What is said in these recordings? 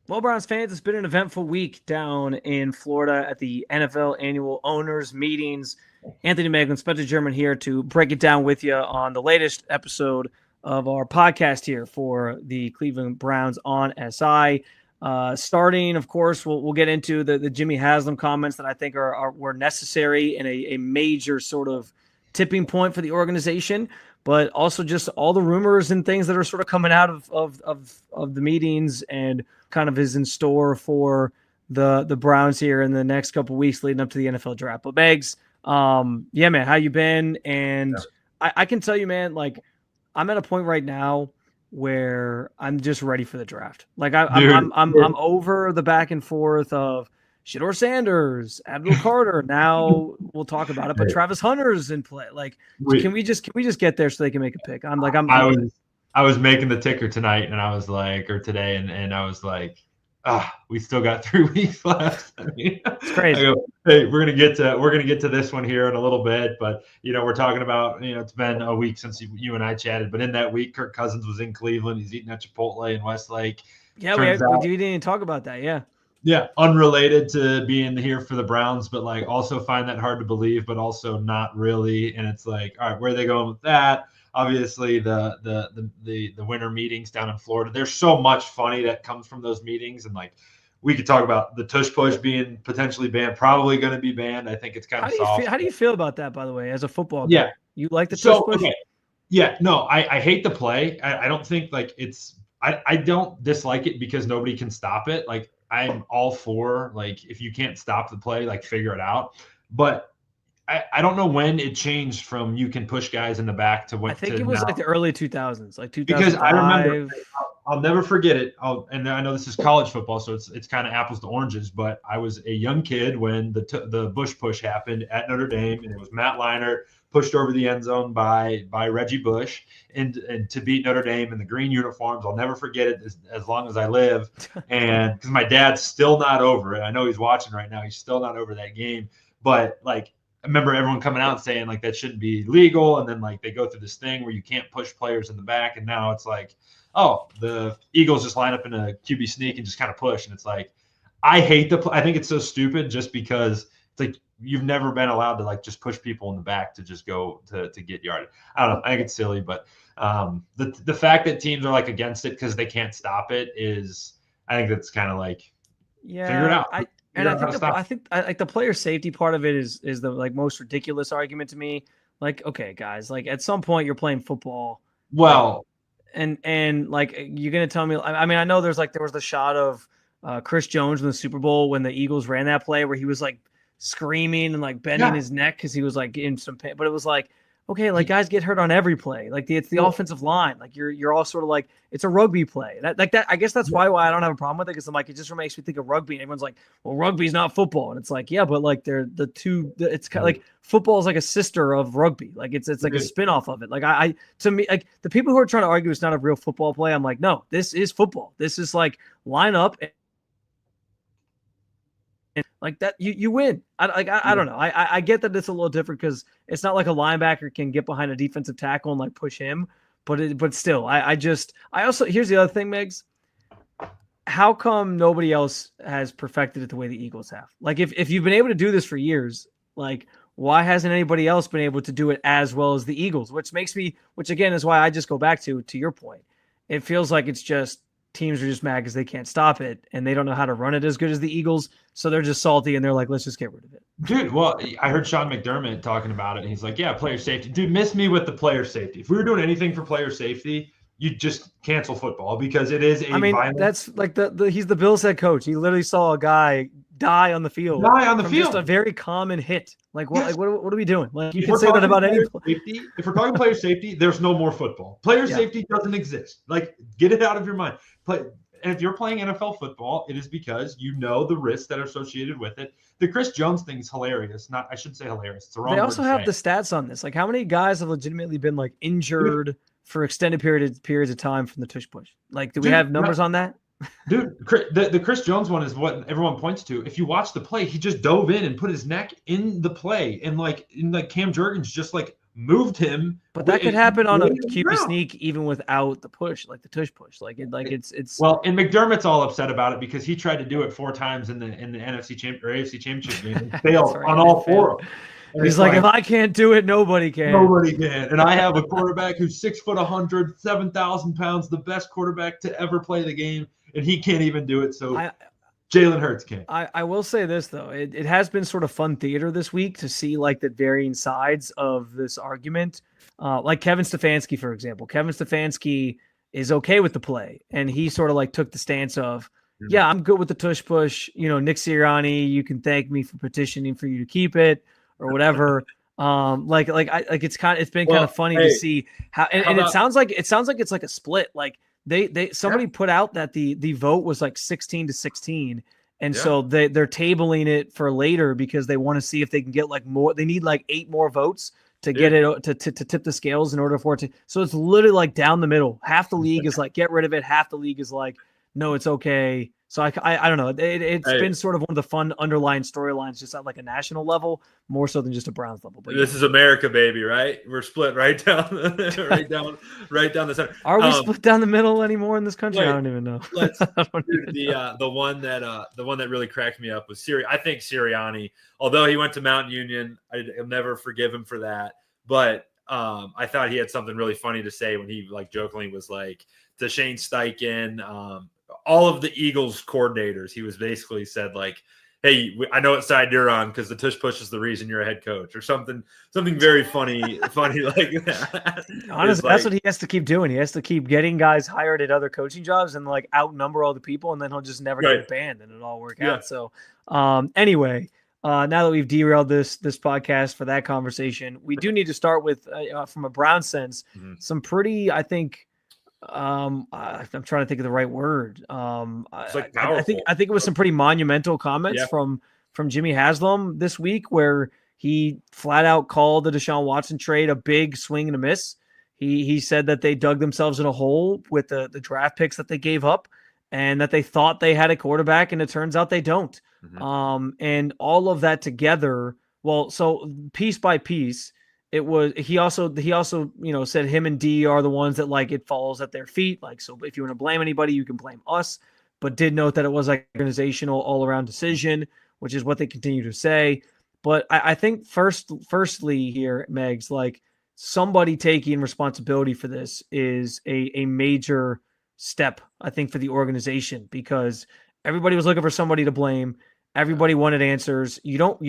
Well, Browns fans, it's been an eventful week down in Florida at the NFL annual owners meetings. Anthony Moeglin, Spencer German here to break it down with you on the latest episode of our podcast here for the Cleveland Browns on SI. Starting, of course, we'll get into the Jimmy Haslam comments that I think were necessary and a major sort of tipping point for the organization, but also just all the rumors and things that are sort of coming out of the meetings and kind of is in store for the Browns here in the next couple of weeks leading up to the NFL draft. But Megs, yeah, man, how you been? And yeah. I can tell you, man, like I'm at a point right now where I'm just ready for the draft. Like I'm over the back and forth of Shedeur Sanders, Abdul Carter. Now we'll talk about it, but Travis Hunter's in play. Like, can we just get there so they can make a pick? I was making the ticker tonight, and I was like, or today, and I was like, we still got 3 weeks left. I mean, it's crazy. I go, hey, we're gonna get to this one here in a little bit, but we're talking about it's been a week since you and I chatted, but in that week, Kirk Cousins was in Cleveland. He's eating at Chipotle in Westlake. Yeah, we didn't even talk about that. Yeah. Yeah, unrelated to being here for the Browns, but like also find that hard to believe, but also not really. And it's like, all right, where are they going with that? Obviously, the winter meetings down in Florida. There's so much funny that comes from those meetings, and like we could talk about the tush push being potentially banned, probably going to be banned. I think it's kind of soft. How do you feel about that, by the way, as a football guy? Yeah, you like the tush push? Okay. Yeah, no, I hate the play. I don't think like it's. I don't dislike it because nobody can stop it. Like I'm all for like if you can't stop the play, like figure it out. But I don't know when it changed from you can push guys in the back to what. I think it was now. Like the early 2000s, like 2005. Because I remember, I'll never forget it. And I know this is college football, so it's kind of apples to oranges. But I was a young kid when the Bush push happened at Notre Dame, and it was Matt Leinart pushed over the end zone by Reggie Bush and to beat Notre Dame in the green uniforms. I'll never forget it as long as I live. And because my dad's still not over it. I know he's watching right now. He's still not over that game. But like, I remember everyone coming out and saying like that shouldn't be legal. And then like they go through this thing where you can't push players in the back. And now it's like, oh, the Eagles just line up in a QB sneak and just kind of push. And it's like, I hate I think it's so stupid just because it's like, you've never been allowed to like just push people in the back to just go to get yarded. I don't know. I think it's silly, but the fact that teams are like against it because they can't stop it I think that's kind of like figure it out. I think like the player safety part of it is the like most ridiculous argument to me. Like, okay, guys, like at some point you're playing football. Well, and like you're gonna tell me. I mean, I know there was the shot of Chris Jones in the Super Bowl when the Eagles ran that play where he was like screaming and like bending his neck because he was like in some pain. But it was like, okay, like guys get hurt on every play. Like it's the offensive line. Like you're all sort of like it's a rugby play. That I guess that's why I don't have a problem with it because I'm like it just makes me think of rugby. And everyone's like, well, rugby's not football, and it's like yeah, but like they're the two. It's kind of like football is like a sister of rugby. Like it's like a spinoff of it. Like to me like the people who are trying to argue it's not a real football play. I'm like no, this is football. This is like line up. Like that, you win. I don't know. I get that it's a little different because it's not like a linebacker can get behind a defensive tackle and like push him, but still, I also here's the other thing, Megs. How come nobody else has perfected it the way the Eagles have? Like if you've been able to do this for years, like why hasn't anybody else been able to do it as well as the Eagles? Which again is why I just go back to your point. It feels like it's just teams are just mad because they can't stop it and they don't know how to run it as good as the Eagles. So they're just salty and they're like, let's just get rid of it. Dude, well, I heard Sean McDermott talking about it. And he's like, yeah, player safety. Dude, miss me with the player safety. If we were doing anything for player safety, you'd just cancel football because it is violent. That's like he's the Bills head coach. He literally saw a guy die on the field. Just a very common hit. Like what? Yes. Like what are we doing? Like you can say that about any safety. If we're talking player safety, there's no more football. Player safety doesn't exist. Like get it out of your mind. And if you're playing NFL football, it is because you know the risks that are associated with it. The Chris Jones thing is hilarious. I shouldn't say hilarious. It's the wrong word. They also have the stats on this. Like how many guys have legitimately been like injured for extended periods of time from the tush push? Like, do we have numbers on that? Dude, the Chris Jones one is what everyone points to. If you watch the play, he just dove in and put his neck in the play, and like Cam Jurgens just like moved him. But that could happen on a QB around. sneak even without the push, like the tush push. It's well, and McDermott's all upset about it because he tried to do it 4 times in the NFC or AFC Championship game and failed on all 4 of them. And he's like, if I can't do it, nobody can. Nobody can. And I have a quarterback who's 6 foot 100, 7,000 pounds, the best quarterback to ever play the game, and he can't even do it. So Jalen Hurts can. I will say this though, it has been sort of fun theater this week to see like the varying sides of this argument. Like Kevin Stefanski, for example. Kevin Stefanski is okay with the play, and he sort of like took the stance of, yeah, I'm good with the tush push. You know, Nick Sirianni, you can thank me for petitioning for you to keep it or whatever. It's been kind of funny to see how, and it sounds like it's like a split. Like somebody put out that the vote was like 16-16. And so they're tabling it for later because they want to see if they can get like more. They need like 8 more votes to get it to tip the scales in order for it to. So it's literally like down the middle. Half the league is like, get rid of it. Half the league is like, no, it's okay. So I don't know. It's been sort of one of the fun underlying storylines, just at like a national level, more so than just a Browns level. But this is America, baby, right? We're split right down, right down the center. Are we split down the middle anymore in this country? I don't even know. The one that really cracked me up was Siri. I think Sirianni, although he went to Mount Union, I'll never forgive him for that. But I thought he had something really funny to say when he like jokingly was like to Shane Steichen. All of the Eagles coordinators, he was basically said like, hey, I know what side you're on because the tush push is the reason you're a head coach or something very funny like that. Honestly, that's what he has to keep doing. He has to keep getting guys hired at other coaching jobs and like outnumber all the people, and then he'll just never get banned and it'll all work out. So anyway, now that we've derailed this podcast for that conversation, we do need to start with from a Brown sense, some pretty, I think, I'm trying to think of the right word. It's like I think it was some pretty monumental comments from Jimmy Haslam this week, where he flat out called the Deshaun Watson trade a big swing and a miss. He said that they dug themselves in a hole with the draft picks that they gave up, and that they thought they had a quarterback, and it turns out they don't. And all of that together, well, so piece by piece, it was he also said him and D are the ones that like it falls at their feet. Like, so if you want to blame anybody, you can blame us, but did note that it was like organizational all around decision, which is what they continue to say. But I think firstly here, Megs, like somebody taking responsibility for this is a major step, I think, for the organization, because everybody was looking for somebody to blame. Everybody wanted answers. You don't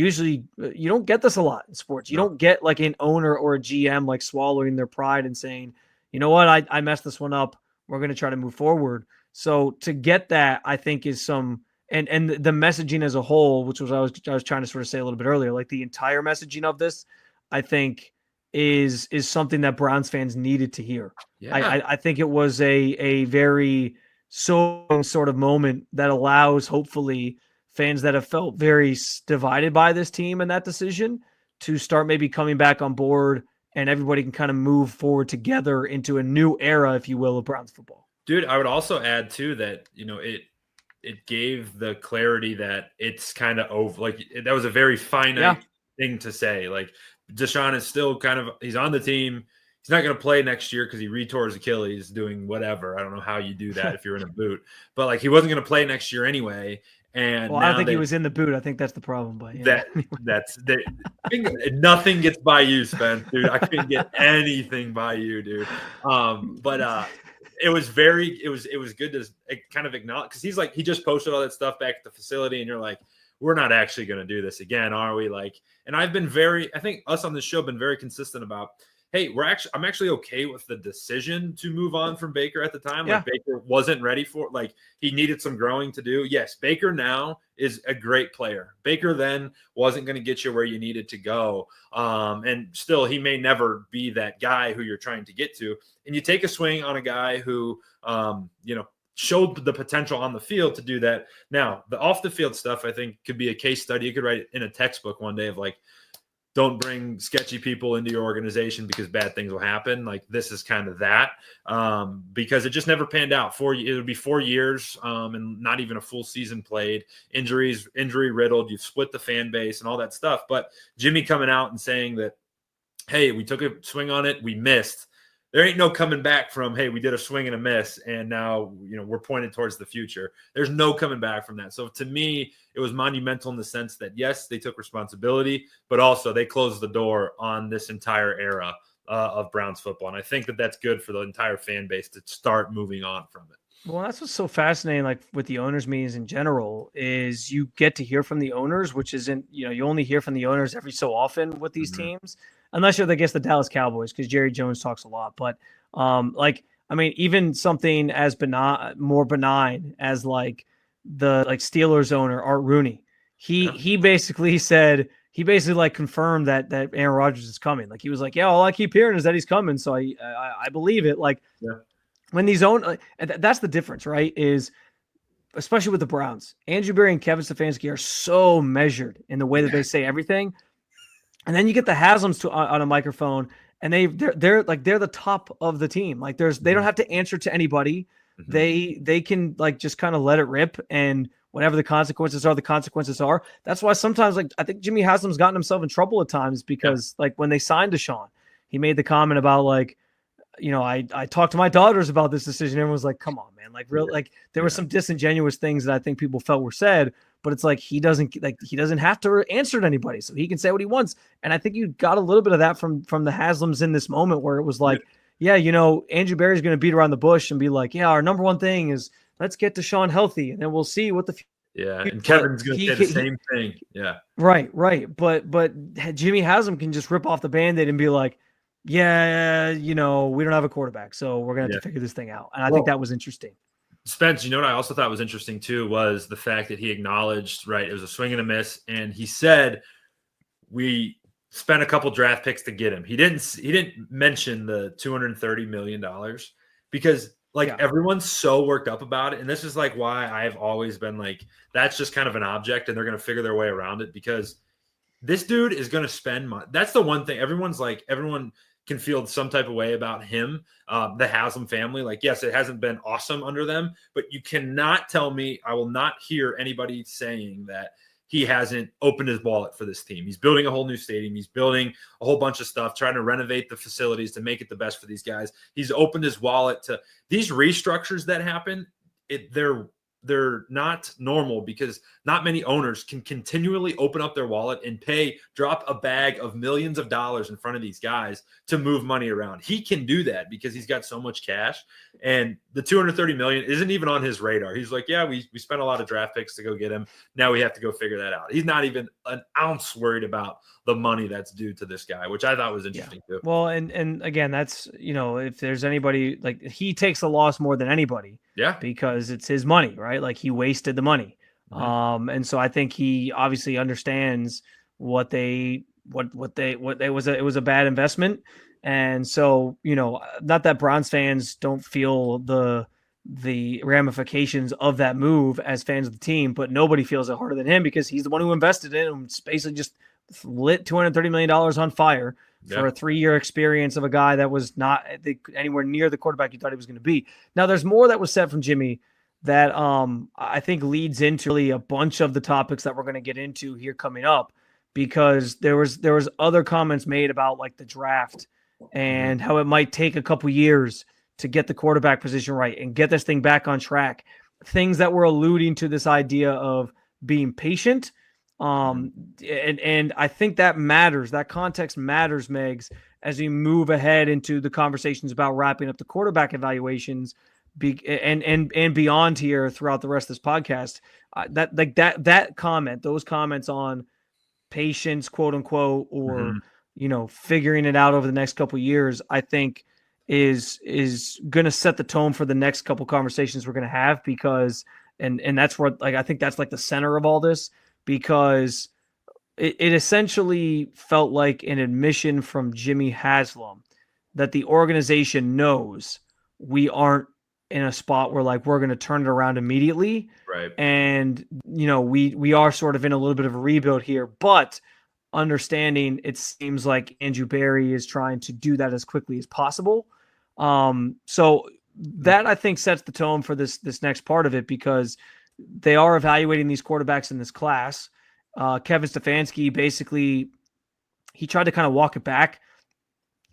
get this a lot in sports. You don't get like an owner or a GM like swallowing their pride and saying, you know what, I messed this one up. We're going to try to move forward. So to get that, I think is some, and the messaging as a whole, which was I was trying to sort of say a little bit earlier, like the entire messaging of this, I think is something that Browns fans needed to hear. Yeah. I think it was a very sobering sort of moment that allows, hopefully, fans that have felt very divided by this team and that decision to start maybe coming back on board, and everybody can kind of move forward together into a new era, if you will, of Browns football. Dude, I would also add too that, it gave the clarity that it's kind of over. Like that was a very finite thing to say. Like Deshaun is still he's on the team. He's not going to play next year because he retore his Achilles doing whatever. I don't know how you do that if you're in a boot, but like he wasn't going to play next year anyway. And I don't think he was in the boot. I think that's the problem. But nothing gets by you, Spence, dude. I couldn't get anything by you, dude. It was good to kind of acknowledge, because he just posted all that stuff back at the facility, and you're like, we're not actually going to do this again, are we? Like, and I think us on this show have been very consistent about, hey, I'm actually okay with the decision to move on from Baker at the time. Like Baker wasn't ready for, like he needed some growing to do. Yes, Baker now is a great player. Baker then wasn't going to get you where you needed to go. And still, he may never be that guy who you're trying to get to. And you take a swing on a guy who, showed the potential on the field to do that. Now, the off the field stuff, I think, could be a case study. You could write it in a textbook one day of like, don't bring sketchy people into your organization because bad things will happen. Like this is kind of that, because it just never panned out. It would be 4 years and not even a full season played. Injury riddled. You've split the fan base and all that stuff. But Jimmy coming out and saying that hey, we took a swing on it, we missed. There ain't no coming back from, hey, we did a swing and a miss, and now, we're pointed towards the future. There's no coming back from that. So to me, it was monumental in the sense that, yes, they took responsibility, but also they closed the door on this entire era of Browns football. And I think that that's good for the entire fan base to start moving on from it. Well, that's what's so fascinating, like with the owners' meetings in general, is you get to hear from the owners, which isn't, you only hear from the owners every so often with these teams, unless you're, I guess, the Dallas Cowboys, because Jerry Jones talks a lot. But even something as more benign as like the Steelers owner Art Rooney, he basically said, he basically like confirmed that Aaron Rodgers is coming. Like he was like, yeah, all I keep hearing is that he's coming, so I believe it. Like. Yeah. When these that's the difference, right? Is especially with the Browns, Andrew Berry and Kevin Stefanski are so measured in the way that they say everything, and then you get the Haslams on a microphone, and they're the top of the team. Like they don't have to answer to anybody. Mm-hmm. They can like just kind of let it rip, and whatever the consequences are. That's why sometimes I think Jimmy Haslam's gotten himself in trouble at times because when they signed Deshaun, he made the comment about I talked to my daughters about this decision. Everyone was like, come on, man. There were some disingenuous things that I think people felt were said, but it's like, he doesn't have to answer to anybody, so he can say what he wants. And I think you got a little bit of that from the Haslams in this moment where it was like, Andrew Berry's going to beat around the bush and be like, our number one thing is let's get Deshaun healthy, and then we'll see what the and Kevin's going to say the same thing. Yeah. Right. But Jimmy Haslam can just rip off the Band-Aid and be like, we don't have a quarterback, so we're going to have to figure this thing out. And I think that was interesting. Spence, what I also thought was interesting too was the fact that he acknowledged, it was a swing and a miss. And he said, we spent a couple draft picks to get him. He didn't mention the $230 million because everyone's so worked up about it. And this is why I've always been like, that's just kind of an object and they're going to figure their way around it because this dude is going to spend money. That's the one thing everyone can feel some type of way about him, the Haslam family. Yes, it hasn't been awesome under them, but you cannot tell me, I will not hear anybody saying that he hasn't opened his wallet for this team. He's building a whole new stadium. He's building a whole bunch of stuff, trying to renovate the facilities to make it the best for these guys. He's opened his wallet to these restructures that happen. They're not normal because not many owners can continually open up their wallet and drop a bag of millions of dollars in front of these guys to move money around. He can do that because he's got so much cash, and the $230 million isn't even on his radar. He's like, we spent a lot of draft picks to go get him. Now we have to go figure that out. He's not even an ounce worried about the money that's due to this guy, which I thought was interesting too. Well, and again, that's, if there's anybody, he takes the loss more than anybody. Yeah. Because it's his money, right? He wasted the money. Mm-hmm. And so I think he obviously understands it was a bad investment. And so, not that Browns fans don't feel the ramifications of that move as fans of the team, but nobody feels it harder than him because he's the one who invested in it and basically just lit $230 million on fire for a 3-year experience of a guy that was not anywhere near the quarterback you thought he was going to be. Now, there's more that was said from Jimmy that I think leads into really a bunch of the topics that we're going to get into here coming up, because there was other comments made about the draft and how it might take a couple years to get the quarterback position right and get this thing back on track. Things that were alluding to this idea of being patient. And I think that matters. That context matters, Megs, as we move ahead into the conversations about wrapping up the quarterback evaluations and beyond here throughout the rest of this podcast. Those comments on patience, quote unquote, or, figuring it out over the next couple of years, I think is going to set the tone for the next couple conversations we're going to have, because, and that's where, I think that's the center of all this, because it essentially felt like an admission from Jimmy Haslam that the organization knows we aren't in a spot where we're going to turn it around immediately. Right. And, we are sort of in a little bit of a rebuild here, but understanding it seems like Andrew Berry is trying to do that as quickly as possible. So that I think sets the tone for this next part of it, because they are evaluating these quarterbacks in this class. Kevin Stefanski basically, he tried to kind of walk it back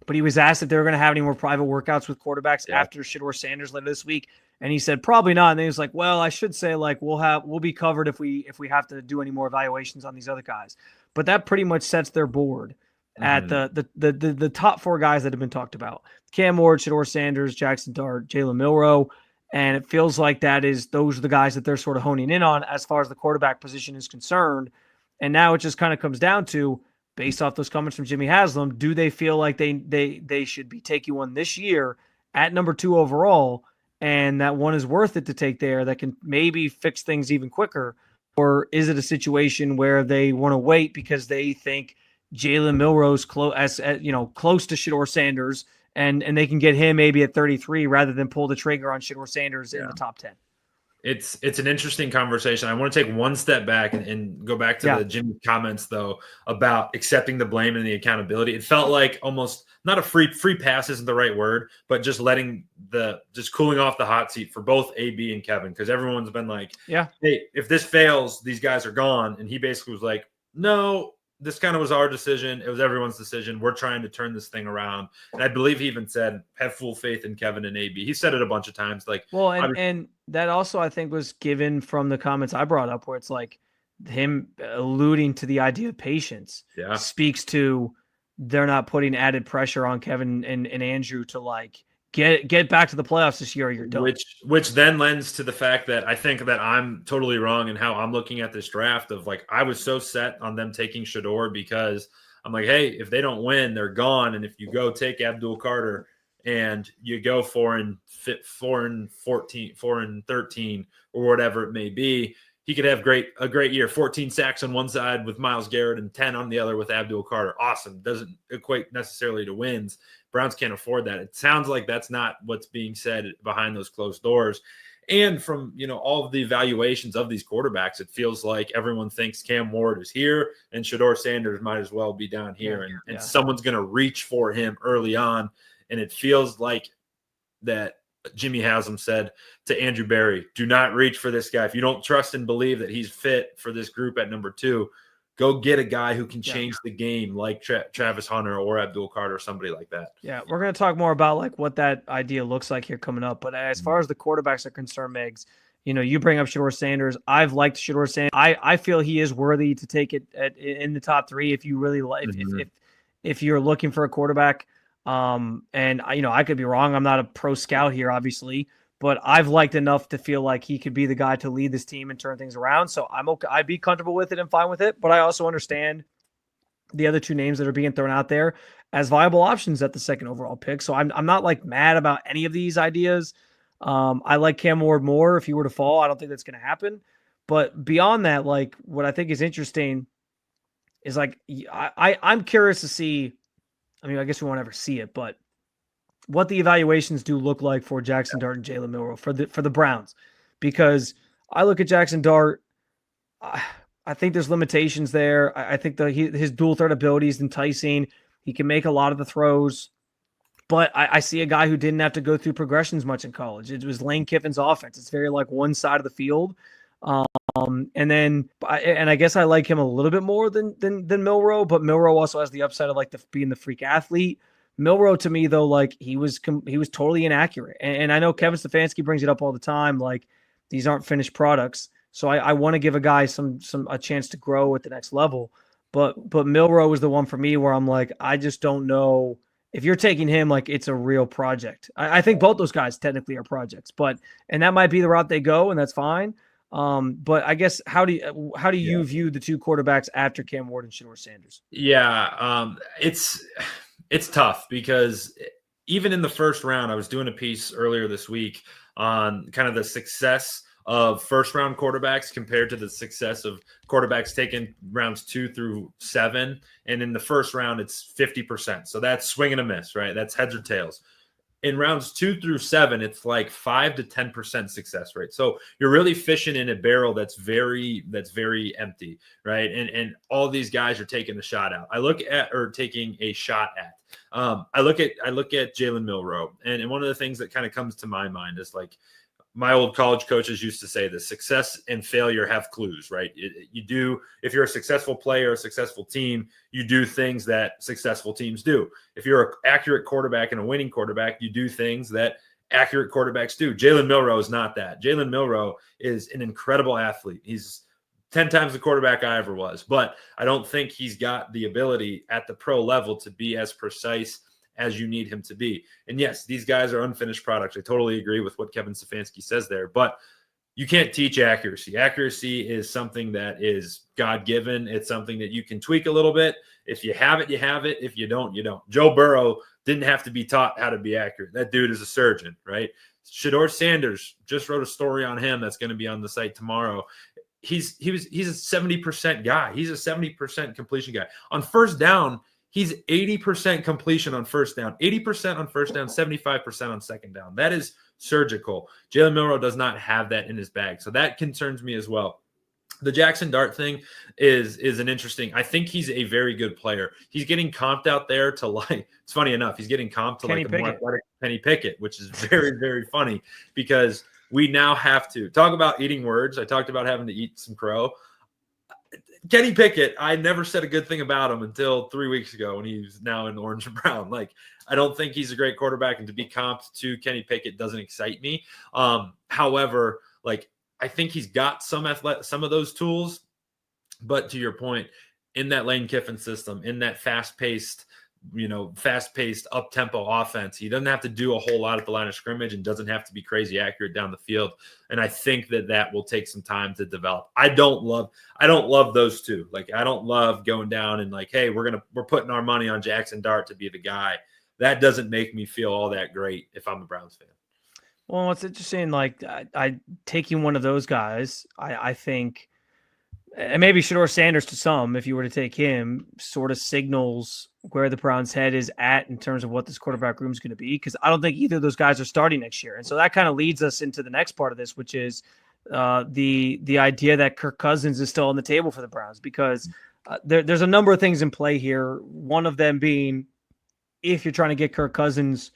But he was asked if they were going to have any more private workouts with quarterbacks after Shedeur Sanders later this week. And he said, probably not. And then he was like, well, I should say like, we'll be covered if we have to do any more evaluations on these other guys. But that pretty much sets their board at the top 4 guys that have been talked about: Cam Ward, Shedeur Sanders, Jackson Dart, Jalen Milroe. And it feels like those are the guys that they're sort of honing in on as far as the quarterback position is concerned. And now it just kind of comes down to, based off those comments from Jimmy Haslam, do they feel like they should be taking one this year at number 2 overall, and that one is worth it to take there that can maybe fix things even quicker? Or is it a situation where they want to wait because they think Jalen Milroe's close to Shedeur Sanders, and they can get him maybe at 33 rather than pull the trigger on Shedeur Sanders in the top 10? It's an interesting conversation. I want to take one step back and go back to the Jimmy comments, though, about accepting the blame and the accountability. It felt like almost not a free pass isn't the right word, but just just cooling off the hot seat for both AB and Kevin, because everyone's been like, hey, if this fails, these guys are gone. And he basically was like, no, this kind of was our decision. It was everyone's decision. We're trying to turn this thing around. And I believe he even said, have full faith in Kevin and AB. He said it a bunch of times. Like, well, and that also, I think, was given from the comments I brought up, where it's like him alluding to the idea of patience speaks to they're not putting added pressure on Kevin and Andrew to like get back to the playoffs this year or you're done. Which then lends to the fact that I think that I'm totally wrong in how I'm looking at this draft of like, I was so set on them taking Shedeur because I'm like, hey, if they don't win, they're gone. And if you go take Abdul Carter and you go 4 and 14, 4 and 13, or whatever it may be, he could have a great year. 14 sacks on one side with Myles Garrett and 10 on the other with Abdul Carter. Awesome. Doesn't equate necessarily to wins. Browns can't afford that. It sounds like that's not what's being said behind those closed doors. And from, all of the evaluations of these quarterbacks, it feels like everyone thinks Cam Ward is here and Shedeur Sanders might as well be down here. And someone's going to reach for him early on. And it feels like that Jimmy Haslam said to Andrew Berry, do not reach for this guy. If you don't trust and believe that he's fit for this group at number 2, go get a guy who can change the game like Travis Hunter or Abdul Carter or somebody like that. Yeah, we're going to talk more about like what that idea looks like here coming up. But as far as the quarterbacks are concerned, Megs, you bring up Shedeur Sanders. I've liked Shedeur Sanders. I feel he is worthy to take it in the top 3 if you really like if you're looking for a quarterback. And I could be wrong. I'm not a pro scout here, obviously, but I've liked enough to feel like he could be the guy to lead this team and turn things around. So I'm okay. I'd be comfortable with it and fine with it. But I also understand the other 2 names that are being thrown out there as viable options at the 2nd overall pick. So I'm not like mad about any of these ideas. I like Cam Ward more if he were to fall. I don't think that's going to happen. But beyond that, like what I think is interesting is like, I'm curious to see, I mean, I guess we won't ever see it, but what the evaluations do look like for Jackson Dart and Jalen Milroe for the Browns, because I look at Jackson Dart, I think there's limitations there. I think his dual threat ability is enticing. He can make a lot of the throws, but I see a guy who didn't have to go through progressions much in college. It was Lane Kiffin's offense. It's very like one side of the field. And I guess I like him a little bit more than Milroe, but Milroe also has the upside of like being the freak athlete. Milroe to me though, like he was totally inaccurate. And I know Kevin Stefanski brings it up all the time. Like these aren't finished products. So I want to give a guy a chance to grow at the next level. But Milroe is the one for me where I'm like, I just don't know if you're taking him, like it's a real project. I think both those guys technically are projects, and that might be the route they go, and that's fine. But I guess how do you view the 2 quarterbacks after Cam Ward and Shedeur Sanders? Yeah, it's tough because even in the first round, I was doing a piece earlier this week on kind of the success of first-round quarterbacks compared to the success of quarterbacks taken rounds 2 through 7. And in the first round, it's 50%. So that's swing and a miss, right? That's heads or tails. In rounds 2 through 7, it's like 5 to 10% success rate. So you're really fishing in a barrel that's very empty, right? And all these guys are taking a shot out. I look at Jalen Milroe, and one of the things that kind of comes to my mind is like my old college coaches used to say this: success and failure have clues, right? If you're a successful player, a successful team, you do things that successful teams do. If you're an accurate quarterback and a winning quarterback, you do things that accurate quarterbacks do. Jalen Milroe is not that. Jalen Milroe is an incredible athlete. He's 10 times the quarterback I ever was, but I don't think he's got the ability at the pro level to be as precise as you need him to be. And yes, these guys are unfinished products. I totally agree with what Kevin Stefanski says there, but you can't teach accuracy. Accuracy is something that is God-given. It's something that you can tweak a little bit. If you have it, you have it. If you don't, you don't. Joe Burrow didn't have to be taught how to be accurate. That dude is a surgeon, right? Shedeur Sanders, just wrote a story on him that's going to be on the site tomorrow. He's a 70% guy. He's a 70% completion guy. On first down, he's 80% completion on first down, 80% on first down, 75% on second down. That is surgical. Jalen Milroe does not have that in his bag. So that concerns me as well. The Jackson Dart thing is an interesting. I think he's a very good player. He's getting comped out there to like. It's funny enough. He's getting comped to like a more athletic Kenny Pickett, which is very, very funny because we now have to talk about eating words. I talked about having to eat some crow. Kenny Pickett, I never said a good thing about him until 3 weeks ago when he's now in orange and brown. Like, I don't think he's a great quarterback, and to be comped to Kenny Pickett doesn't excite me. However, like, I think he's got some of those tools, but to your point, in that Lane Kiffin system, in that fast-paced up-tempo offense, he doesn't have to do a whole lot at the line of scrimmage and doesn't have to be crazy accurate down the field. And I think that will take some time to develop. I don't love those two. Like, I don't love going down and like, hey, we're putting our money on Jackson Dart to be the guy. That doesn't make me feel all that great if I'm a Browns fan. Well, what's interesting, like I taking one of those guys, I think, and maybe Shedeur Sanders to some, if you were to take him, sort of signals where the Browns' head is at in terms of what this quarterback room is going to be, because I don't think either of those guys are starting next year. And so that kind of leads us into the next part of this, which is the idea that Kirk Cousins is still on the table for the Browns, because there's a number of things in play here. One of them being, if you're trying to get Kirk Cousins,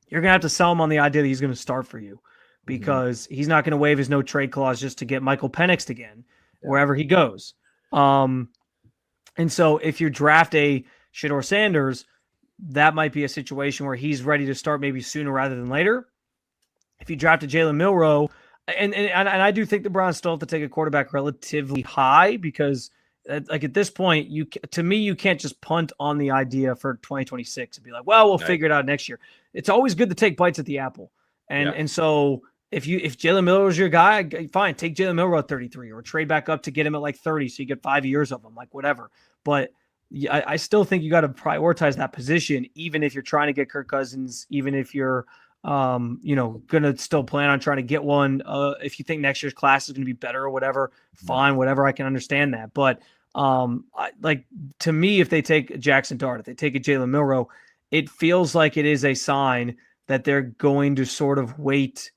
you're going to have to sell him on the idea that he's going to start for you, because he's not going to waive his no trade clause just to get Michael Penix again, wherever he goes. And so if you draft a Shedeur Sanders, that might be a situation where he's ready to start maybe sooner rather than later. If you draft a Jalen Milroe, and I do think the Browns still have to take a quarterback relatively high, because like at this point, you can't just punt on the idea for 2026 and be like, well, we'll figure it out next year. It's always good to take bites at the apple. And so if Jalen Milroe is your guy, fine, take Jalen Milroe at 33 or trade back up to get him at like 30 so you get 5 years of him, like whatever. But I still think you got to prioritize that position, even if you're trying to get Kirk Cousins, even if you're going to still plan on trying to get one. If you think next year's class is going to be better or whatever, fine, whatever. I can understand that. But to me, if they take Jackson Dart, if they take a Jalen Milroe, it feels like it is a sign that they're going to sort of wait.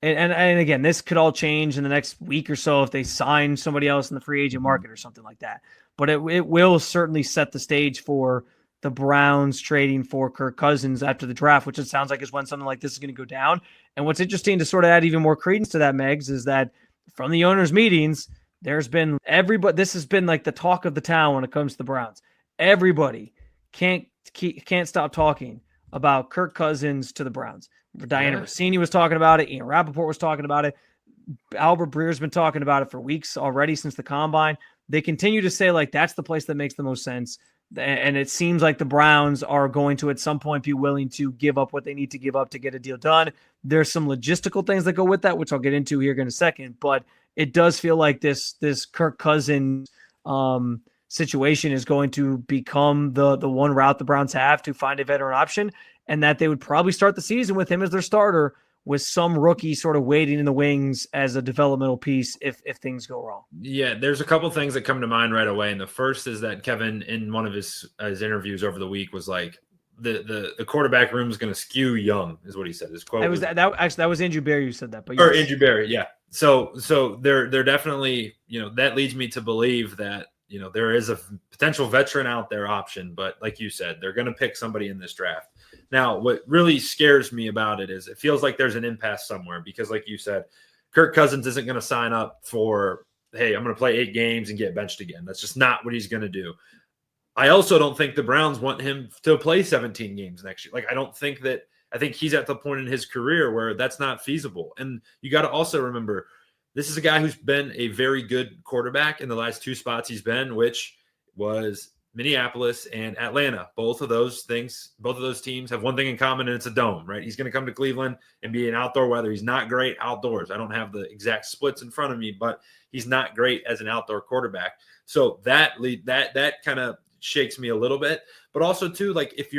And again, this could all change in the next week or so if they sign somebody else in the free agent market or something like that. But it will certainly set the stage for the Browns trading for Kirk Cousins after the draft, which it sounds like is when something like this is going to go down. And what's interesting to sort of add even more credence to that, Megs, is that from the owners' meetings, there's been everybody. This has been like the talk of the town when it comes to the Browns. Everybody can't stop talking about Kirk Cousins to the Browns. Diana Rossini was talking about it. Ian Rappaport was talking about it. Albert Breer's been talking about it for weeks already since the combine. They continue to say like that's the place that makes the most sense. And it seems like the Browns are going to at some point be willing to give up what they need to give up to get a deal done. There's some logistical things that go with that, which I'll get into here in a second. But it does feel like this Kirk Cousins situation is going to become the one route the Browns have to find a veteran option, and that they would probably start the season with him as their starter, with some rookie sort of waiting in the wings as a developmental piece if things go wrong. Yeah, there's a couple things that come to mind right away. And the first is that Kevin, in one of his interviews over the week, was like, the quarterback room is going to skew young, is what he said. His quote that was Andrew Berry who said that. But or Andrew Berry, yeah. So they're definitely, that leads me to believe that, there is a potential veteran out there option, but like you said, they're going to pick somebody in this draft. Now, what really scares me about it is it feels like there's an impasse somewhere because, like you said, Kirk Cousins isn't going to sign up for, hey, I'm going to play 8 games and get benched again. That's just not what he's going to do. I also don't think the Browns want him to play 17 games next year. Like, I think he's at the point in his career where that's not feasible. And you got to also remember, this is a guy who's been a very good quarterback in the last 2 spots he's been, which was Minneapolis and Atlanta. Both of those teams have one thing in common, and it's a dome, right? He's going to come to Cleveland and be in outdoor weather. He's not great outdoors. I don't have the exact splits in front of me, but he's not great as an outdoor quarterback. So that kind of shakes me a little bit. But also, too, like if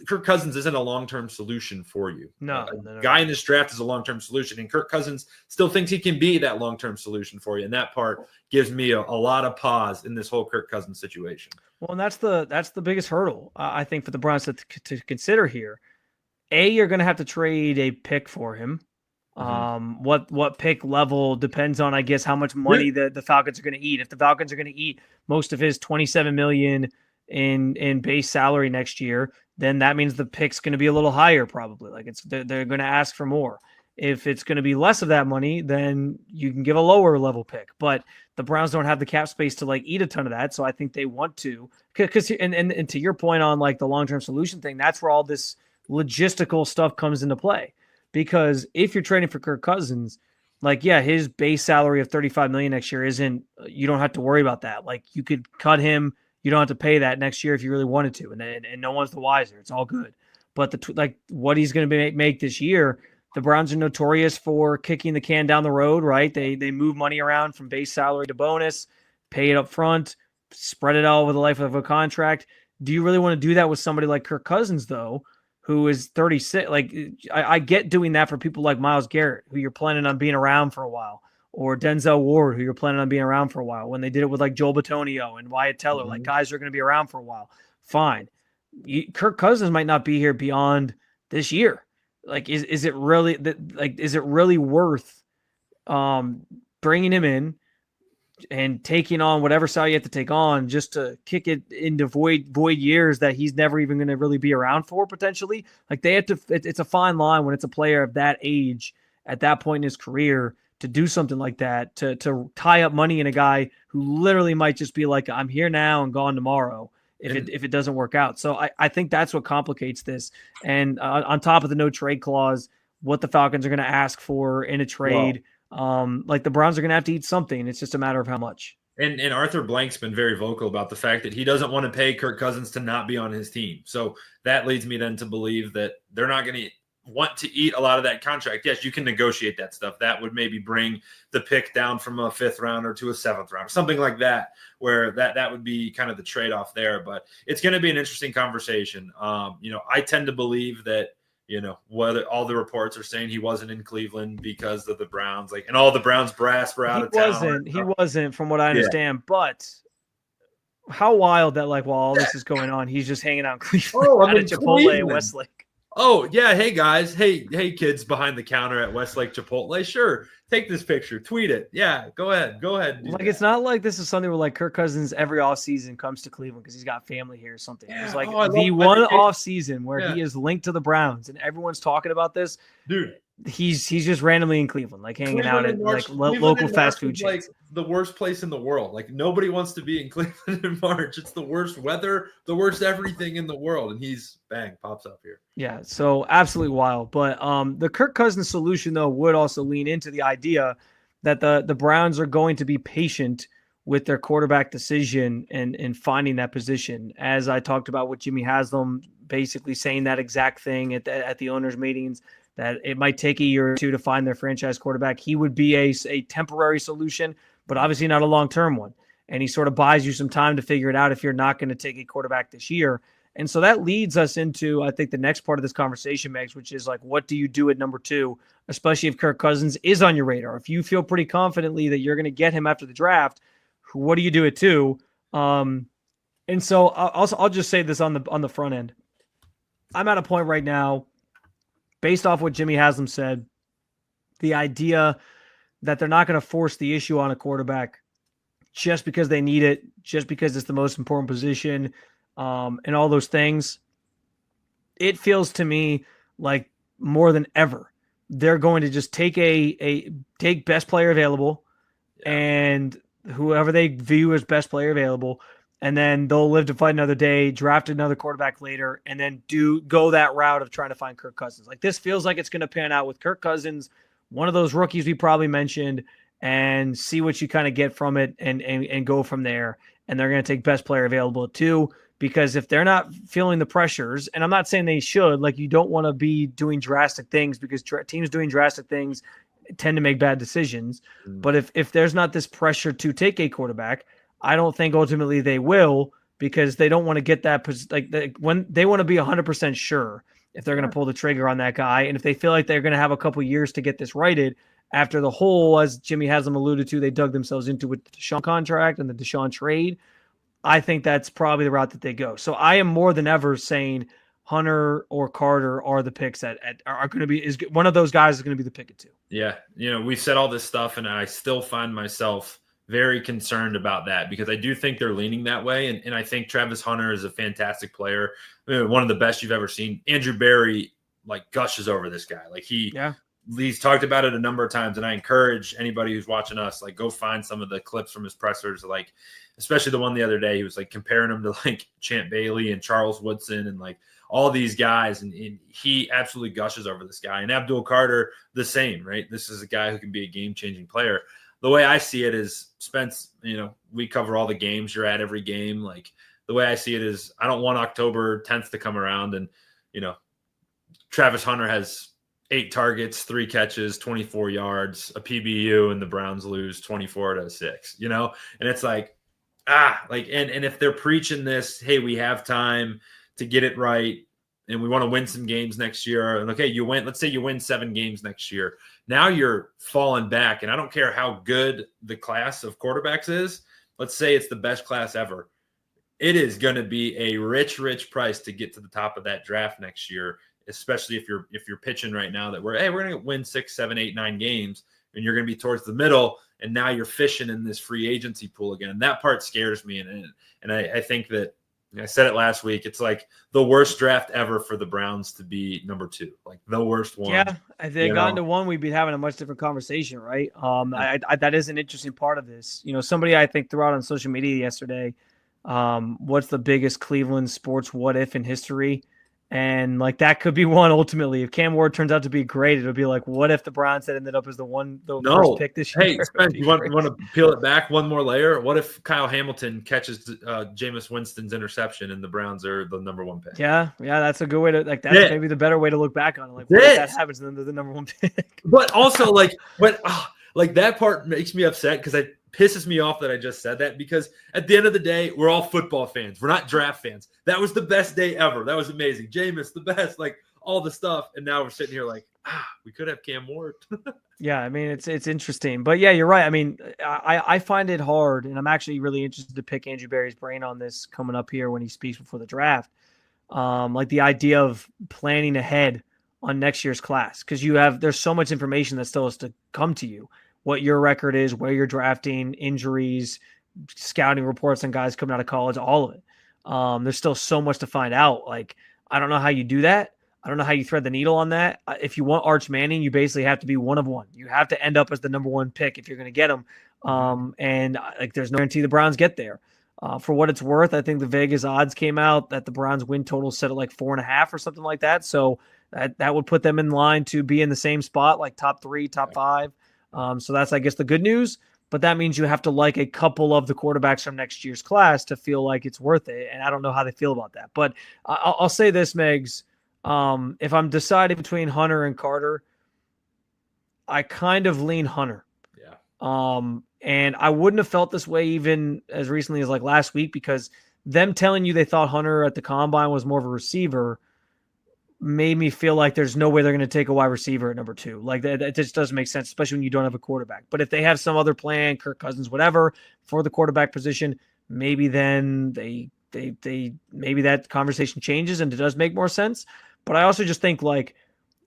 Kirk Cousins isn't a long-term solution for you. No. Guy in this draft is a long-term solution, and Kirk Cousins still thinks he can be that long-term solution for you. And that part gives me a lot of pause in this whole Kirk Cousins situation. Well, and that's the biggest hurdle, I think, for the Browns to consider here. You're going to have to trade a pick for him. What pick level depends on, I guess, how much money the Falcons are going to eat. If the Falcons are going to eat most of his $27 million in base salary next year, then that means the pick's going to be a little higher probably. Like they're going to ask for more. If it's going to be less of that money, then you can give a lower level pick. But the Browns don't have the cap space to like eat a ton of that, so I think they want to. Because and to your point on like the long-term solution thing, that's where all this logistical stuff comes into play. Because if you're trading for Kirk Cousins, like his base salary of $35 million next year you don't have to worry about that. Like you could cut him. You don't have to pay that next year if you really wanted to, and no one's the wiser. It's all good. But what he's going to make this year, the Browns are notorious for kicking the can down the road, right? They move money around from base salary to bonus, pay it up front, spread it out over the life of a contract. Do you really want to do that with somebody like Kirk Cousins, though, who is 36? Like I get doing that for people like Myles Garrett, who you're planning on being around for a while. Or Denzel Ward, who you're planning on being around for a while. When they did it with like Joel Bitonio and Wyatt Teller, like guys are going to be around for a while. Fine. Kirk Cousins might not be here beyond this year. Like, is it really worth bringing him in and taking on whatever salary you have to take on just to kick it into void years that he's never even going to really be around for potentially? Like they have to. It's a fine line when it's a player of that age at that point in his career to do something like that, to tie up money in a guy who literally might just be like, I'm here now and gone tomorrow if it doesn't work out. So I think that's what complicates this. And on top of the no trade clause, what the Falcons are going to ask for in a trade, like the Browns are going to have to eat something. It's just a matter of how much. And Arthur Blank's been very vocal about the fact that he doesn't want to pay Kirk Cousins to not be on his team. So that leads me then to believe that they're not going to want to eat a lot of that contract. Yes, you can negotiate that stuff. That would maybe bring the pick down from a 5th rounder to a 7th round, something like that, where that would be kind of the trade-off there. But it's going to be an interesting conversation. I tend to believe that, whether all the reports are saying he wasn't in Cleveland because of the Browns, and all the Browns brass were out of town. He wasn't, from what I understand, but how wild that while all this is going on, he's just hanging out in Cleveland at Chipotle in Westlake. Oh, yeah. Hey, guys. Hey, kids behind the counter at Westlake Chipotle. Sure. Take this picture. Tweet it. Yeah, go ahead. It's not like this is something where Kirk Cousins every offseason comes to Cleveland because he's got family here or something. Yeah. It's the one offseason where he is linked to the Browns and everyone's talking about this. Dude. He's just randomly in Cleveland, hanging out at local fast food chains. The worst place in the world. Nobody wants to be in Cleveland in March. It's the worst weather, the worst everything in the world, and he's pops up here. Yeah, so absolutely wild. But the Kirk Cousins solution though would also lean into the idea that the Browns are going to be patient with their quarterback decision and finding that position. As I talked about with Jimmy Haslam, basically saying that exact thing at the owners' meetings, that it might take a year or two to find their franchise quarterback. He would be a temporary solution, but obviously not a long-term one. And he sort of buys you some time to figure it out if you're not going to take a quarterback this year. And so that leads us into, I think, the next part of this conversation, Megs, which is what do you do at number 2, especially if Kirk Cousins is on your radar? If you feel pretty confidently that you're going to get him after the draft, what do you do at 2? And so I'll just say this on the front end. I'm at a point right now, based off what Jimmy Haslam said, the idea that they're not going to force the issue on a quarterback just because they need it, just because it's the most important position, and all those things. it feels to me like more than ever they're going to just take take best player available and whoever they view as best player available, and then they'll live to fight another day, draft another quarterback later, and then go that route of trying to find Kirk Cousins. Like, this feels like it's going to pan out with Kirk Cousins, one of those rookies we probably mentioned, and see what you kind of get from it and go from there. And they're going to take best player available too, because if they're not feeling the pressures, and I'm not saying they should, like, you don't want to be doing drastic things, because teams doing drastic things tend to make bad decisions. But if there's not this pressure to take a quarterback, I don't think ultimately they will, because they don't want to get that, when they want to be 100% sure if they're going to pull the trigger on that guy. And if they feel like they're going to have a couple years to get this righted after the whole, as Jimmy Haslam alluded to, they dug themselves into with the Deshaun contract and the Deshaun trade, I think that's probably the route that they go. So I am more than ever saying Hunter or Carter are the picks that are going to be, is one of those guys is going to be the pick at 2. Yeah. We've said all this stuff, and I still find myself very concerned about that, because I do think they're leaning that way. And I think Travis Hunter is a fantastic player. One of the best you've ever seen. Andrew Berry gushes over this guy. He's talked about it a number of times, and I encourage anybody who's watching us, go find some of the clips from his pressers, especially the one the other day. He was comparing him to Champ Bailey and Charles Woodson and all these guys, and he absolutely gushes over this guy. And Abdul Carter, the same, right? This is a guy who can be a game-changing player. The way I see it is, Spence, we cover all the games. You're at every game. The way I see it is, I don't want October 10th to come around and, Travis Hunter has 8 targets, 3 catches, 24 yards, a PBU, and the Browns lose 24-6, and it's and if they're preaching this, hey, we have time to get it right, and we want to win some games next year. And okay, let's say you win 7 games next year. Now you're falling back, and I don't care how good the class of quarterbacks is. Let's say it's the best class ever. It is going to be a rich price to get to the top of that draft next year, especially if you're pitching right now that we're going to win 6, 7, 8, 9 games, and you're going to be towards the middle, and now you're fishing in this free agency pool again. And that part scares me, and I think that, I said it last week, it's the worst draft ever for the Browns to be number 2, the worst one. Yeah, if they got into 1, we'd be having a much different conversation, right? That is an interesting part of this. Somebody I think threw out on social media yesterday, what's the biggest Cleveland sports what if in history? And that could be one ultimately. If Cam Ward turns out to be great, it'll be what if the Browns had ended up as the first pick this year? Hey, Spence, you want to peel it back one more layer? What if Kyle Hamilton catches Jameis Winston's interception and the Browns are the number 1 pick? Yeah, that's a good way to that's maybe the better way to look back on it. What if that happens and then they're the number 1 pick? But also that part makes me upset, because it pisses me off that I just said that, because at the end of the day, we're all football fans. We're not draft fans. That was the best day ever. That was amazing. Jameis, the best, all the stuff. And now we're sitting here we could have Cam Ward. Yeah, I mean, it's interesting. But yeah, you're right. I mean, I find it hard, and I'm actually really interested to pick Andrew Berry's brain on this coming up here when he speaks before the draft. The idea of planning ahead on next year's class, because there's so much information that still has to come to you. What your record is, where you're drafting, injuries, scouting reports on guys coming out of college, all of it. There's still so much to find out. I don't know how you do that. I don't know how you thread the needle on that. If you want Arch Manning, you basically have to be one of one. You have to end up as the number 1 pick if you're going to get him. And there's no guarantee the Browns get there. For what it's worth, I think the Vegas odds came out that the Browns win total set at 4.5 or something like that. So that would put them in line to be in the same spot, top 3, top 5. So that's, I guess, the good news, but that means you have to like a couple of the quarterbacks from next year's class to feel like it's worth it. And I don't know how they feel about that, but I'll say this, Megs. If I'm deciding between Hunter and Carter, I kind of lean Hunter. Yeah. And I wouldn't have felt this way even as recently as last week, because them telling you they thought Hunter at the combine was more of a receiver made me feel like there's no way they're going to take a wide receiver at number 2. That just doesn't make sense, especially when you don't have a quarterback. But if they have some other plan, Kirk Cousins, whatever, for the quarterback position, maybe then they maybe that conversation changes and it does make more sense. But I also just think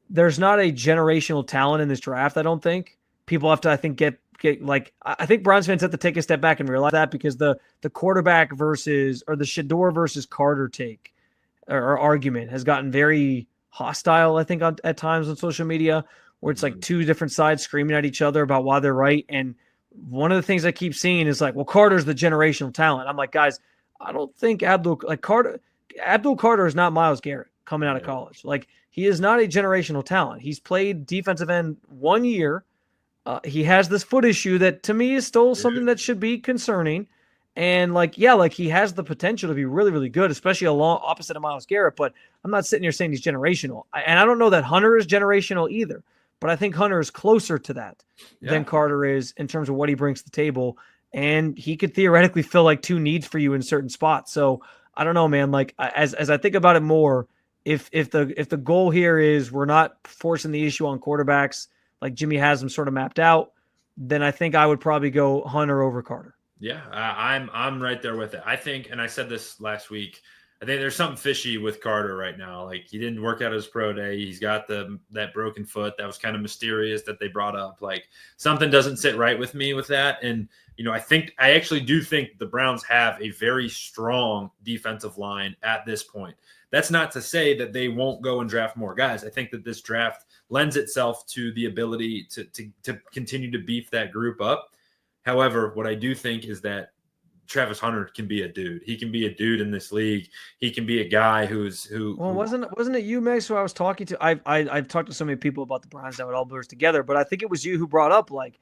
there's not a generational talent in this draft. I don't think people have to, I think, I think Browns fans have to take a step back and realize that, because the quarterback the Shador versus Carter take or argument has gotten very hostile, I think, at times on social media, where it's like two different sides screaming at each other about why they're right. And one of the things I keep seeing is like, well, Carter's the generational talent. I'm like, guys, I don't think Abdul Carter is not Myles Garrett coming out of college. Like, he is not a generational talent. He's played defensive end 1 year. He has this foot issue that to me is still something that should be concerning. And like he has the potential to be really, really good, especially along opposite of Myles Garrett. But I'm not sitting here saying he's generational. And I don't know that Hunter is generational either. But I think Hunter is closer to that than Carter is in terms of what he brings to the table. And he could theoretically fill like two needs for you in certain spots. So I don't know, man. Like as I think about it more, if the goal here is we're not forcing the issue on quarterbacks like Jimmy has them sort of mapped out, then I think I would probably go Hunter over Carter. Yeah, I'm right there with it. I think, and I said this last week, I think there's something fishy with Carter right now. Like, he didn't work out his pro day. He's got that broken foot. That was kind of mysterious that they brought up. Like, something doesn't sit right with me with that. And, I actually do think the Browns have a very strong defensive line at this point. That's not to say that they won't go and draft more guys. I think that this draft lends itself to the ability to continue to beef that group up. However, what I do think is that Travis Hunter can be a dude. He can be a dude in this league. He can be a guy who. Well, wasn't it you, Megs, who I was talking to? I've talked to so many people about the Browns that it all blurs together, but I think it was you who brought up like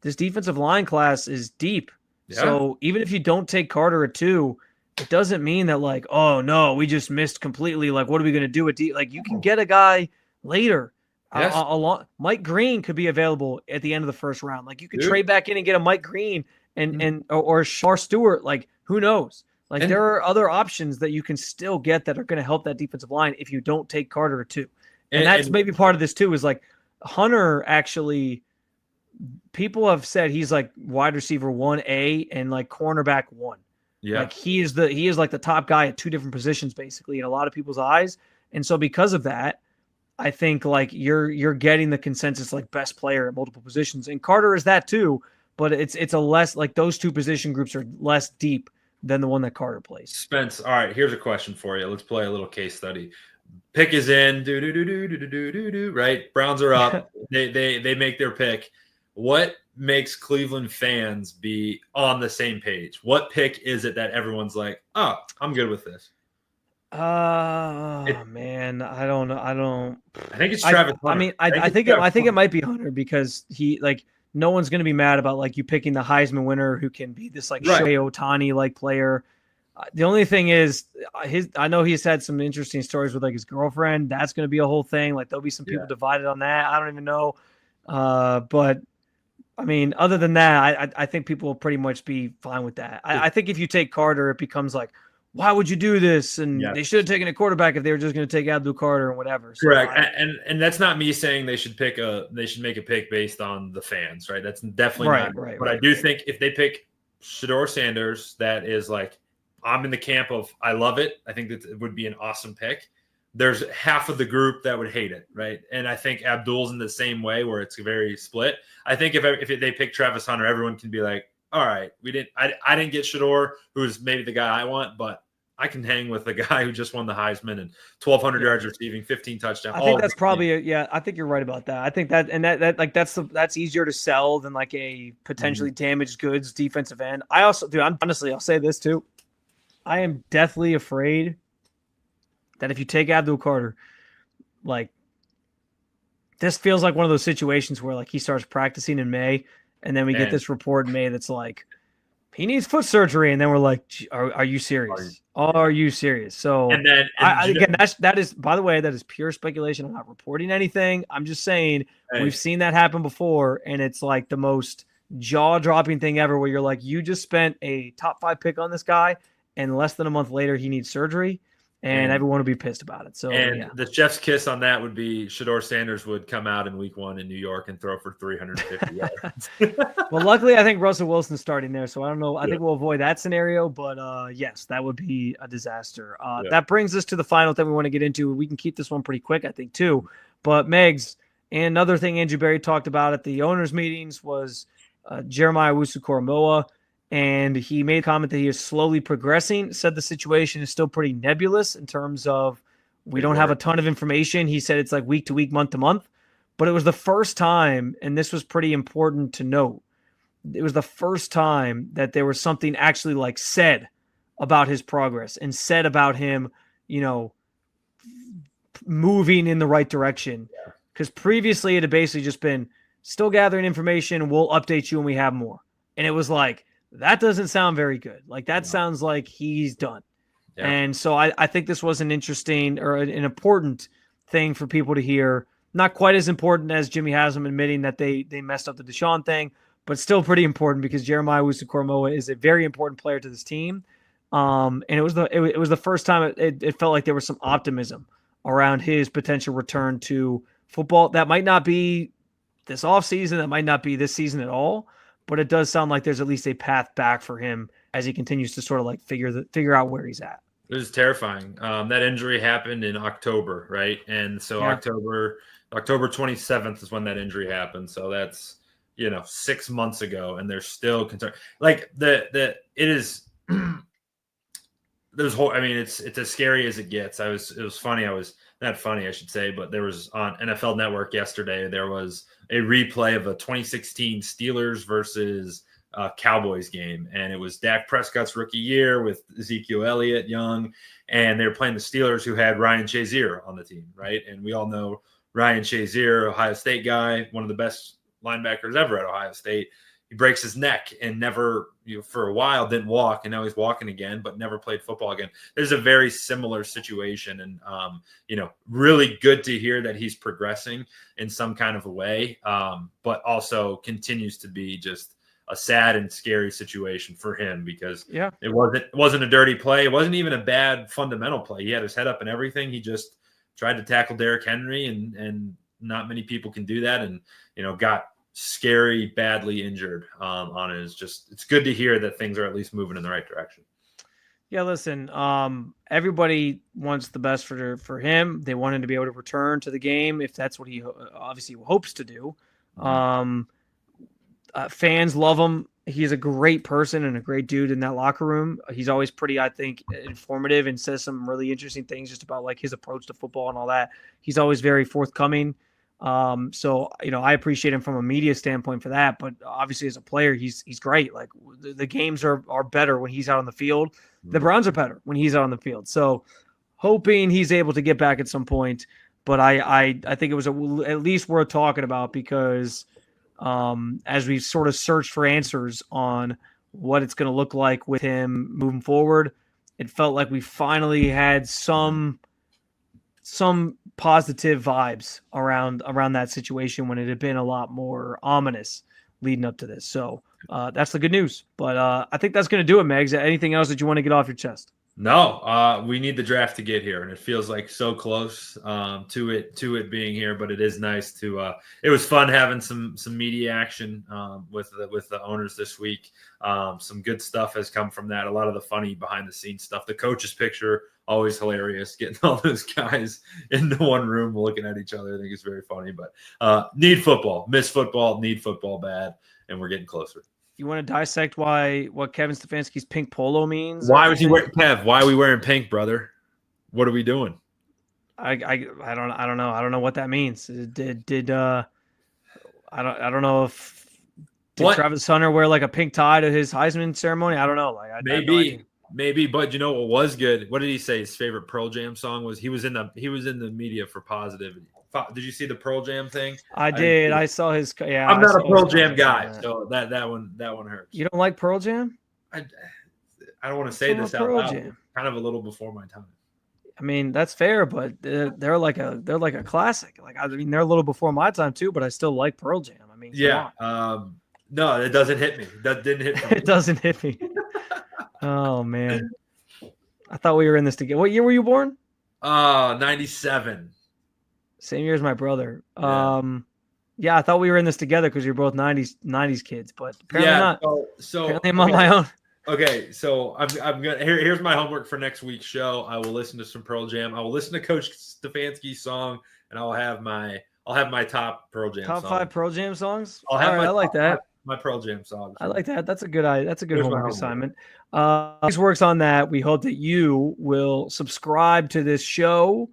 this defensive line class is deep. Yeah. So even if you don't take Carter at 2, it doesn't mean that like, oh no, we just missed completely. Like, what are we going to do with like you can get a guy later. Yes. Mike Green could be available at the end of the first round. Like, you could trade back in and get a Mike Green or Shar Stewart. Like, who knows? Like, there are other options that you can still get that are going to help that defensive line if you don't take Carter at 2. And that's maybe part of this too, is like Hunter actually, people have said he's like wide receiver 1A and like cornerback 1. Yeah. Like, he is like the top guy at 2 different positions basically in a lot of people's eyes. And so because of that, I think like you're getting the consensus like best player at multiple positions, and Carter is that too. But it's a less like those 2 position groups are less deep than the one that Carter plays. Spence, all right, here's a question for you. Let's play a little case study. Pick is in, right? Browns are up. they make their pick. What makes Cleveland fans be on the same page? What pick is it that everyone's like, oh, I'm good with this? Man, I don't know. I think it's Travis Hunter. I mean, I think it might be Hunter because he like no one's going to be mad about like you picking the Heisman winner who can be this like Shohei Ohtani like player. The only thing is I know he's had some interesting stories with like his girlfriend. That's going to be a whole thing. Like, there'll be some people divided on that. I don't even know. But I mean, other than that, I think people will pretty much be fine with that. I think if you take Carter, it becomes like, why would you do this? And they should have taken a quarterback if they were just going to take Abdul Carter and whatever. So correct. And that's not me saying they should make a pick based on the fans, right? That's definitely not. Right, but I do think if they pick Shedeur Sanders, that is like, I'm in the camp of, I love it. I think that it would be an awesome pick. There's half of the group that would hate it, right? And I think Abdul's in the same way where it's very split. I think if they pick Travis Hunter, everyone can be like, all right, I didn't get Shedeur, who's maybe the guy I want, but I can hang with the guy who just won the Heisman and 1,200 yards receiving, 15 touchdowns. I think that's probably I think you're right about that. I think that and that like that's easier to sell than like a potentially damaged goods defensive end. I also, honestly, I'll say this too. I am deathly afraid that if you take Abdul Carter, like, this feels like one of those situations where like he starts practicing in May, and then we get this report in May that's like, he needs foot surgery, and then we're like, are you serious? Are you serious? So, and then again, that is, by the way, that is pure speculation. I'm not reporting anything. I'm just saying we've seen that happen before, and it's like the most jaw-dropping thing ever, where you're like, you just spent a top 5 pick on this guy, and less than a month later he needs surgery, and everyone would be pissed about it. So, the chef's kiss on that would be Shedeur Sanders would come out in week 1 in New York and throw for 350 yards. Well, luckily, I think Russell Wilson's starting there, so I don't know. I think we'll avoid that scenario, but yes, that would be a disaster. That brings us to the final thing we want to get into. We can keep this one pretty quick, I think, too. But Megs, and another thing Andrew Berry talked about at the owners' meetings was Jeremiah Owusu-Koramoah. and he made a comment that he is slowly progressing, said the situation is still pretty nebulous in terms of we don't have a ton of information. He said it's like week to week, month to month, but it was the first time, and this was pretty important to note, it was the first time that there was something actually like said about his progress and said about him, moving in the right direction. Because previously it had basically just been still gathering information. We'll update you when we have more. And it was like, that doesn't sound very good. Like that sounds like he's done. Yeah. And so I think this was an interesting or an important thing for people to hear. Not quite as important as Jimmy Haslam admitting that they messed up the Deshaun thing, but still pretty important because Jeremiah Owusu-Koramoah is a very important player to this team. And it was the first time it felt like there was some optimism around his potential return to football. That might not be this offseason, that might not be this season at all, but it does sound like there's at least a path back for him as he continues to sort of like figure out where he's at. It was terrifying. That injury happened in October, right? And so October 27th is when that injury happened. So that's 6 months ago, and they're still concerned. Like it is. It's as scary as it gets. It was funny. I was not funny, I should say, but there was on NFL Network yesterday. There was a replay of a 2016 Steelers versus Cowboys game, and it was Dak Prescott's rookie year with Ezekiel Elliott young, and they were playing the Steelers, who had Ryan Shazier on the team, right? And we all know Ryan Shazier, Ohio State guy, one of the best linebackers ever at Ohio State. He breaks his neck and never, for a while didn't walk, and now he's walking again, but never played football again. There's a very similar situation, and really good to hear that he's progressing in some kind of a way, but also continues to be just a sad and scary situation for him because it wasn't a dirty play. It wasn't even a bad fundamental play. He had his head up and everything. He just tried to tackle Derrick Henry, and not many people can do that, and got scary, badly injured on it. It's good to hear that things are at least moving in the right direction. Yeah, listen, everybody wants the best for him. They want him to be able to return to the game if that's what he obviously hopes to do. Fans love him. He's a great person and a great dude in that locker room. He's always pretty, I think, informative and says some really interesting things just about like his approach to football and all that. He's always very forthcoming. So, I appreciate him from a media standpoint for that, but obviously as a player, he's great. Like the games are better when he's out on the field. The Browns are better when he's out on the field. So hoping he's able to get back at some point, but I think it was at least worth talking about because, as we sort of search for answers on what it's going to look like with him moving forward, it felt like we finally had some positive vibes around that situation when it had been a lot more ominous leading up to this. So that's the good news. But I think that's going to do it, Megs. Anything else that you want to get off your chest? No, we need the draft to get here, and it feels like so close to it being here. But it is nice to. It was fun having some media action with the owners this week. Some good stuff has come from that. A lot of the funny behind the scenes stuff. The coach's picture, always hilarious. Getting all those guys into one room looking at each other, I think it's very funny. But need football, miss football, need football bad, and we're getting closer. You want to dissect what Kevin Stefanski's pink polo means? Why was he wearing Kev? Why are we wearing pink, brother? What are we doing? I don't know. I don't know what that means. Did I don't know if Travis Hunter wear like a pink tie to his Heisman ceremony? I don't know. Like maybe, but what was good? What did he say? His favorite Pearl Jam song was he was in the media for positivity. Did you see the Pearl Jam thing? I did. I saw his. Yeah, I'm not a Pearl Jam guy, so that one hurts. You don't like Pearl Jam? I don't want to say this out loud. Kind of a little before my time. I mean, that's fair, but they're like a classic. Like they're a little before my time too, but I still like Pearl Jam. I mean, yeah. No, it doesn't hit me. That didn't hit me. It doesn't hit me. Oh man, I thought we were in this together. What year were you born? 97. Same year as my brother. Yeah. I thought we were in this together because you're both 90s kids, but apparently not. So apparently I'm on my own. Okay, so I'm gonna here's my homework for next week's show. I will listen to some Pearl Jam. I will listen to Coach Stefanski's song, and I'll have my top Pearl Jam top song. 5 Pearl Jam songs. I like that. my Pearl Jam song. I like that. That's a good homework homework. assignment. This works on that. We hope that you will subscribe to this show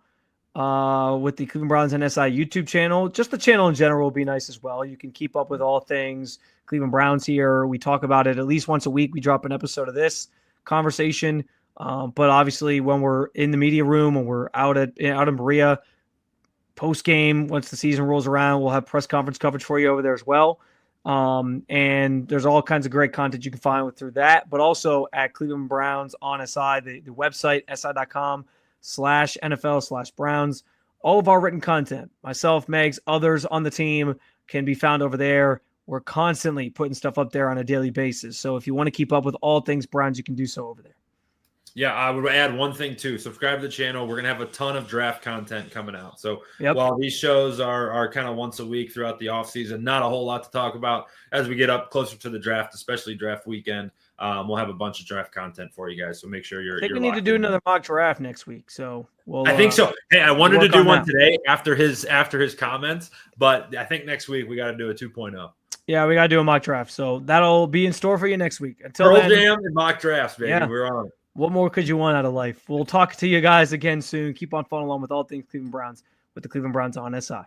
with the Cleveland Browns NSI YouTube channel. Just the channel in general will be nice as well. You can keep up with all things Cleveland Browns here. We talk about it at least once a week. We drop an episode of this conversation. But obviously, when we're in the media room, when we're out in Berea, post game, once the season rolls around, we'll have press conference coverage for you over there as well. And there's all kinds of great content you can find through that, but also at Cleveland Browns on SI, the website, si.com/NFL/Browns. All of our written content, myself, Megs, others on the team, can be found over there. We're constantly putting stuff up there on a daily basis. So if you want to keep up with all things Browns, you can do so over there. Yeah, I would add one thing too. Subscribe to the channel. We're going to have a ton of draft content coming out. So while these shows are kind of once a week throughout the offseason, not a whole lot to talk about as we get up closer to the draft, especially draft weekend. We'll have a bunch of draft content for you guys. So make sure I think we need to do another mock draft next week. So I think so. Hey, I wanted to do one today after his comments, but I think next week we got to do a 2.0. Yeah, we got to do a mock draft. So that'll be in store for you next week. Until Pearl then, Jam and mock drafts, baby. Yeah. We're on it. What more could you want out of life? We'll talk to you guys again soon. Keep on following along with all things Cleveland Browns with the Cleveland Browns on SI.